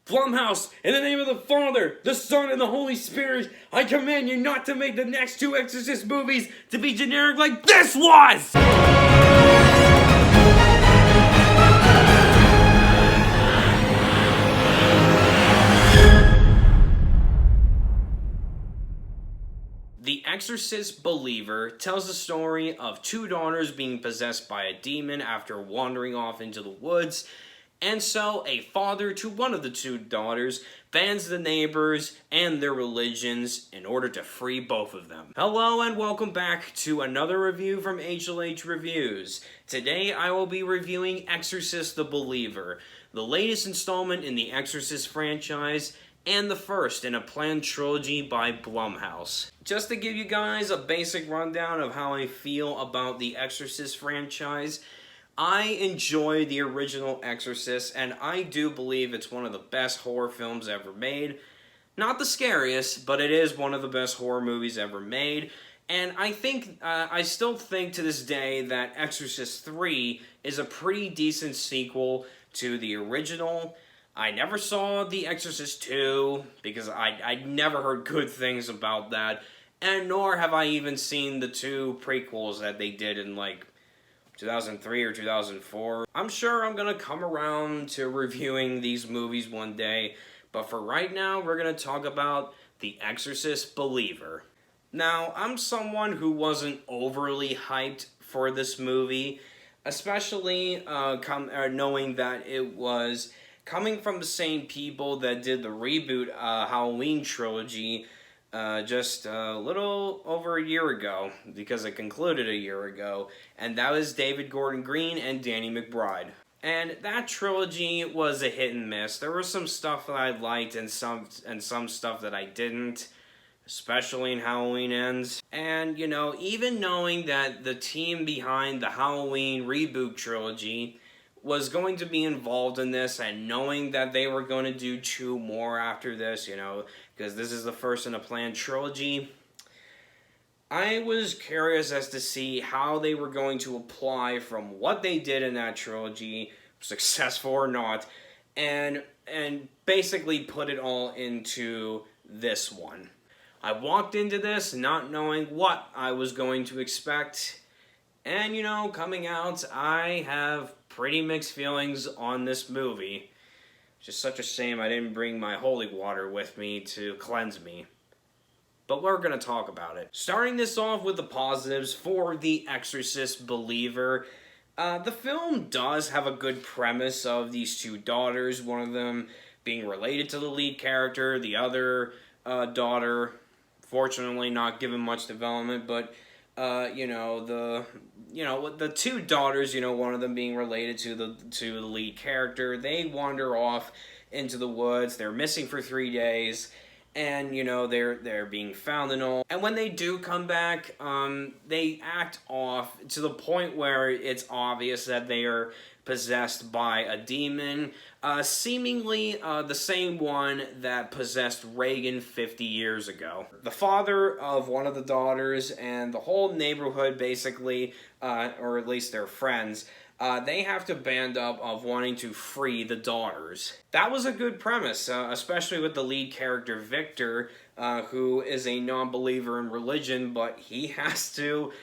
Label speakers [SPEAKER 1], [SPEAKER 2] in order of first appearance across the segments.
[SPEAKER 1] Blumhouse, in the name of the Father, the Son, and the Holy Spirit, I command you not to make the next two Exorcist movies to be generic like this was! The Exorcist Believer tells the story of two daughters being possessed by a demon after wandering off into the woods, and so a father to one of the two daughters bans the neighbors and their religions in order to free both of them. Hello and welcome back to another review from HLHReviews. Today I will be reviewing Exorcist the Believer, the latest installment in the Exorcist franchise, and the first in a planned trilogy by Blumhouse. Just to give you guys a basic rundown of how I feel about the Exorcist franchise, I enjoy the original Exorcist, and I do believe it's one of the best horror films ever made. Not the scariest, but it is one of the best horror movies ever made. And I still think to this day that Exorcist 3 is a pretty decent sequel to the original. I never saw The Exorcist 2, because I never heard good things about that, and nor have I even seen the two prequels that they did in, 2003 or 2004. I'm sure I'm gonna come around to reviewing these movies one day, but for right now, we're gonna talk about The Exorcist Believer. Now, I'm someone who wasn't overly hyped for this movie, especially knowing that it was coming from the same people that did the reboot Halloween trilogy just a little over a year ago, because it concluded a year ago, and that was David Gordon Green and Danny McBride. And that trilogy was a hit and miss. There was some stuff that I liked and some stuff that I didn't, especially in Halloween Ends. And, even knowing that the team behind the Halloween reboot trilogy was going to be involved in this, and knowing that they were going to do two more after this, because this is the first in a planned trilogy, I was curious as to see how they were going to apply from what they did in that trilogy, successful or not, and basically put it all into this one. I walked into this not knowing what I was going to expect, and coming out, I have pretty mixed feelings on this movie. It's just such a shame I didn't bring my holy water with me to cleanse me. But we're going to talk about it. Starting this off with the positives for The Exorcist Believer, the film does have a good premise of these two daughters, one of them being related to the lead character, the other daughter, fortunately not given much development, but the two daughters, one of them being related to the lead character, they wander off into the woods. They're missing for 3 days, and they're being found and all. And when they do come back, they act off to the point where it's obvious that they are possessed by a demon, seemingly the same one that possessed Reagan 50 years ago. The father of one of the daughters and the whole neighborhood basically, or at least their friends, they have to band up of wanting to free the daughters. That was a good premise, especially with the lead character Victor, who is a non-believer in religion, but he has to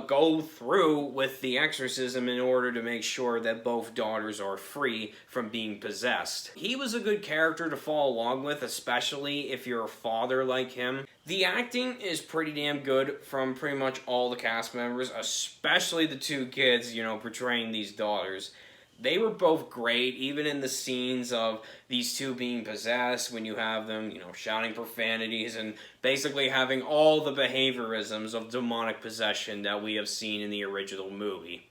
[SPEAKER 1] go through with the exorcism in order to make sure that both daughters are free from being possessed. He was a good character to follow along with, especially if you're a father like him. The acting is pretty damn good from pretty much all the cast members, especially the two kids, portraying these daughters. They were both great, even in the scenes of these two being possessed, when you have them, shouting profanities and basically having all the behaviorisms of demonic possession that we have seen in the original movie.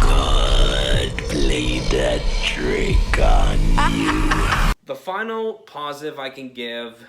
[SPEAKER 2] God played that trick on you.
[SPEAKER 1] The final positive I can give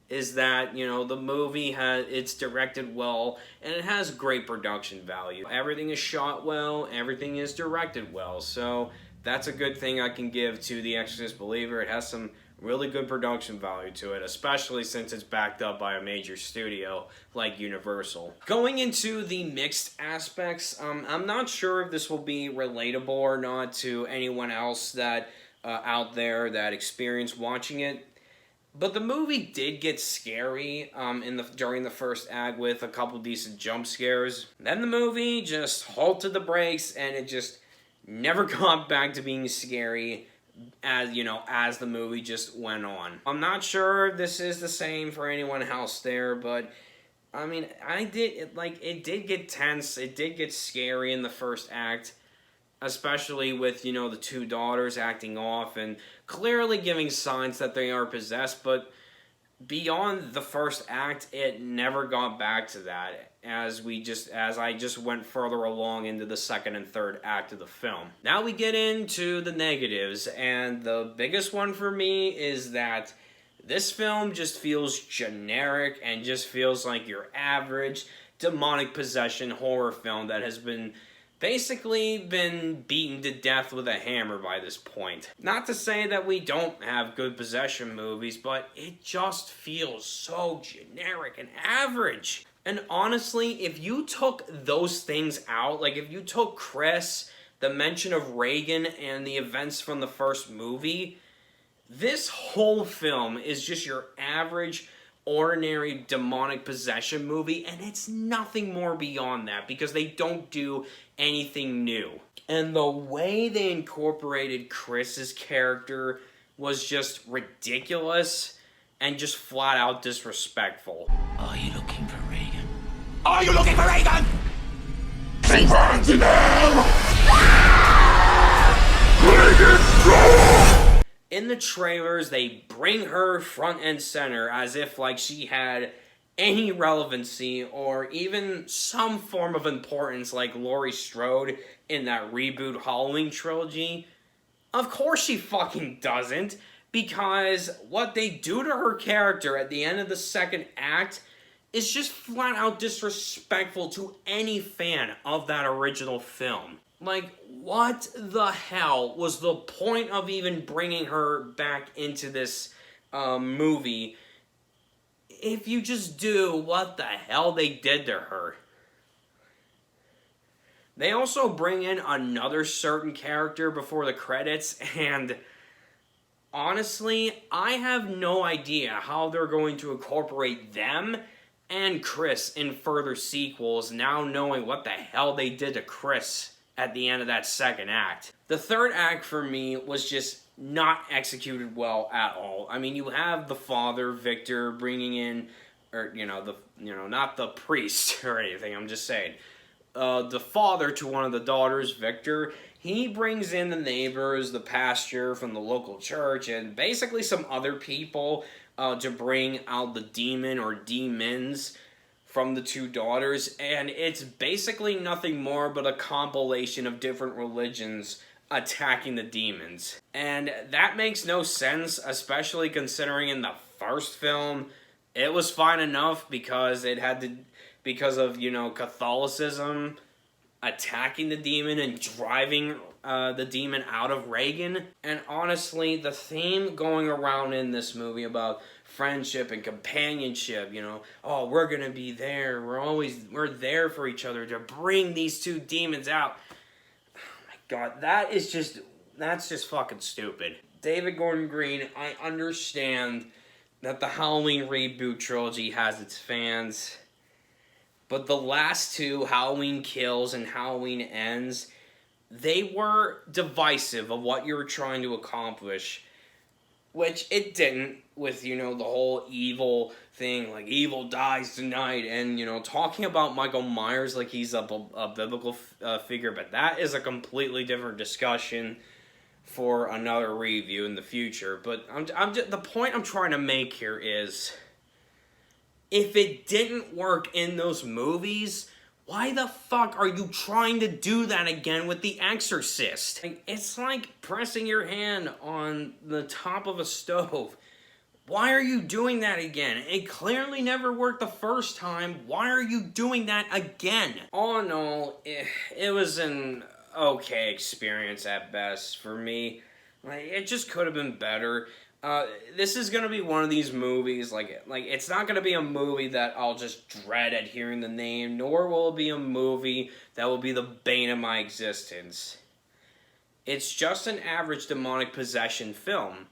[SPEAKER 1] is that, the movie it's directed well, and it has great production value. Everything is shot well, everything is directed well, so that's a good thing I can give to The Exorcist Believer. It has some really good production value to it, especially since it's backed up by a major studio like Universal. Going into the mixed aspects, I'm not sure if this will be relatable or not to anyone else that out there that experienced watching it. But the movie did get scary during the first act with a couple decent jump scares. Then the movie just halted the brakes, and it just never got back to being scary as the movie just went on. I'm not sure this is the same for anyone else there, but I mean, it did get tense. It did get scary in the first act, especially with, the two daughters acting off and clearly giving signs that they are possessed, but beyond the first act, it never got back to that as I just went further along into the second and third act of the film. Now we get into the negatives, and the biggest one for me is that this film just feels generic and just feels like your average demonic possession horror film that has basically been beaten to death with a hammer by this point. Not to say that we don't have good possession movies, but it just feels so generic and average. And honestly, if you took those things out, like if you took Chris, the mention of Reagan, and the events from the first movie, this whole film is just your average, ordinary demonic possession movie, and it's nothing more beyond that because they don't do anything new. And the way they incorporated Chris's character was just ridiculous and just flat out disrespectful.
[SPEAKER 2] Are you looking for Reagan?
[SPEAKER 3] Are you looking for Reagan?
[SPEAKER 2] She burns in hell!
[SPEAKER 1] In the trailers, they bring her front and center as if like she had any relevancy or even some form of importance like Laurie Strode in that reboot Halloween trilogy. Of course she fucking doesn't, because what they do to her character at the end of the second act is just flat out disrespectful to any fan of that original film. Like, what the hell was the point of even bringing her back into this movie if you just do what the hell they did to her? They also bring in another certain character before the credits, and honestly, I have no idea how they're going to incorporate them and Chris in further sequels, now knowing what the hell they did to Chris at the end of that second act. The third act for me was just not executed well at all. I mean, you have the father, Victor, bringing in, or not the priest or anything, I'm just saying. The father to one of the daughters, Victor, he brings in the neighbors, the pastor from the local church, and basically some other people to bring out the demon or demons from the two daughters, and it's basically nothing more but a compilation of different religions attacking the demons. And that makes no sense, especially considering in the first film, it was fine enough because of Catholicism attacking the demon and driving the demon out of Reagan. And honestly, the theme going around in this movie about friendship and companionship, oh, we're gonna be there, we're there for each other to bring these two demons out. Oh my god, that's just fucking stupid. David Gordon Green, I understand that the Halloween reboot trilogy has its fans, but the last two, Halloween Kills and Halloween Ends, they were divisive of what you were trying to accomplish, which it didn't, with, the whole evil thing, like evil dies tonight, and, talking about Michael Myers like he's a biblical figure, but that is a completely different discussion for another review in the future. But the point I'm trying to make here is, if it didn't work in those movies, why the fuck are you trying to do that again with The Exorcist? It's like pressing your hand on the top of a stove. Why are you doing that again? It clearly never worked the first time. Why are you doing that again? All in all, it was an okay experience at best for me. It just could have been better. This is gonna be one of these movies, like it's not gonna be a movie that I'll just dread at hearing the name, nor will it be a movie that will be the bane of my existence. It's just an average demonic possession film.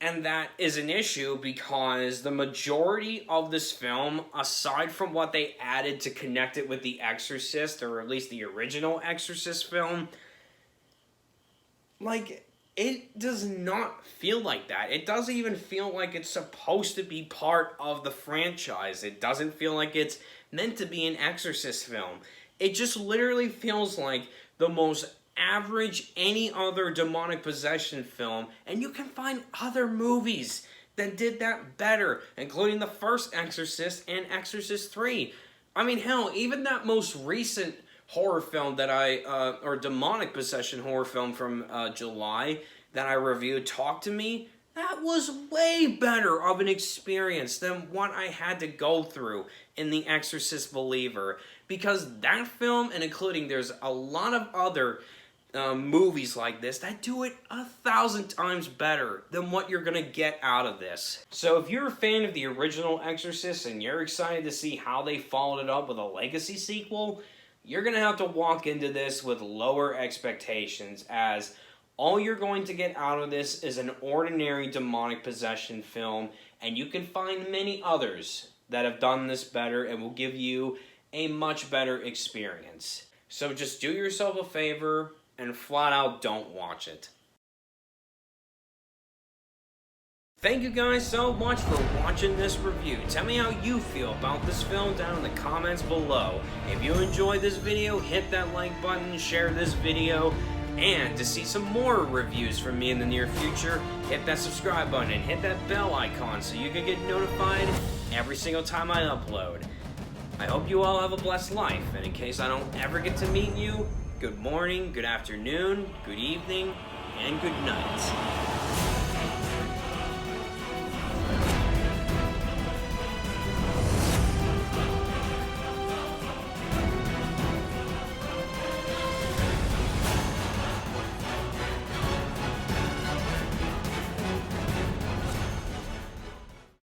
[SPEAKER 1] And that is an issue because the majority of this film, aside from what they added to connect it with The Exorcist, or at least the original Exorcist film, like, it does not feel like that. It doesn't even feel like it's supposed to be part of the franchise. It doesn't feel like it's meant to be an Exorcist film. It just literally feels like the most average any other demonic possession film, and you can find other movies that did that better, including the first Exorcist and Exorcist 3. I mean, hell, even that most recent horror film that or demonic possession horror film from July that I reviewed, Talk to Me, that was way better of an experience than what I had to go through in The Exorcist Believer, because that film, and including there's a lot of other movies like this that do it 1,000 times better than what you're gonna get out of this. So if you're a fan of the original Exorcist and you're excited to see how they followed it up with a legacy sequel, you're gonna have to walk into this with lower expectations, as all you're going to get out of this is an ordinary demonic possession film, and you can find many others that have done this better and will give you a much better experience. So just do yourself a favor and flat out don't watch it. Thank you guys so much for watching this review. Tell me how you feel about this film down in the comments below. If you enjoyed this video, hit that like button, share this video, and to see some more reviews from me in the near future, hit that subscribe button and hit that bell icon so you can get notified every single time I upload. I hope you all have a blessed life, and in case I don't ever get to meet you, good morning, good afternoon, good evening, and good night.